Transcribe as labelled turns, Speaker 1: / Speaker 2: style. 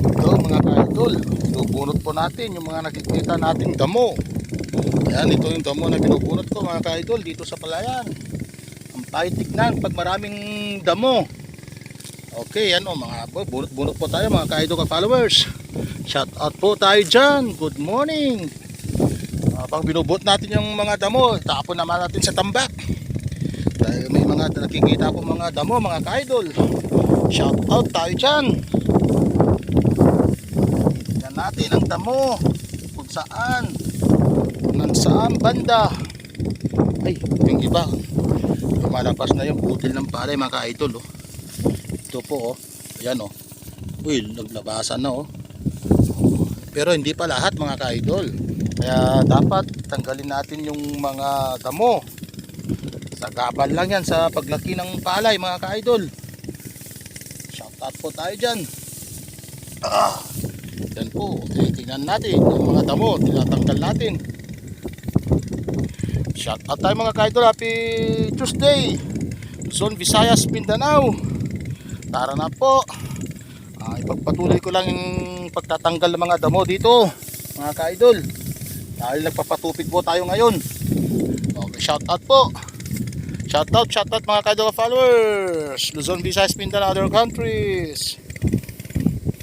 Speaker 1: Ito mga ka-idol, binubunot po natin yung mga nakikita nating damo. Ayan, ito yung damo na binubunot ko mga ka-idol dito sa palayan. Ang pahit tignan pag maraming damo. Okay, yan o mga bunot-bunot po tayo mga ka-idol ka-followers. Shout out po tayo dyan. Good morning. Pag binubunot natin yung mga damo, tapon naman natin sa tambak. Dahil may mga nakikita po mga damo mga ka-idol. Shout out tayo dyan. Yan natin ang damo kung saan banda. Ay, yung iba lumalabas na yung putil ng palay mga ka-idol oh. Ito po oh, ayan oh. Uy, naglabasan na oh. Pero hindi pa lahat mga ka-idol. Kaya dapat tanggalin natin yung mga damo. Sagabal lang yan sa paglaki ng palay mga ka-idol. Shout out po tayo dyan. Yan po, tingnan natin yung mga damo, tinatanggal natin. Shout out tayo mga ka-idol, happy Tuesday Luzon, Visayas, Mindanao. Tara na po. Ipagpatuloy ko lang yung pagtatanggal ng mga damo dito mga ka-idol. Dahil nagpapatupig po tayo ngayon. Okay, shout out po. Shout out mga ka-idol followers Luzon, Visayas, Mindanao, other countries.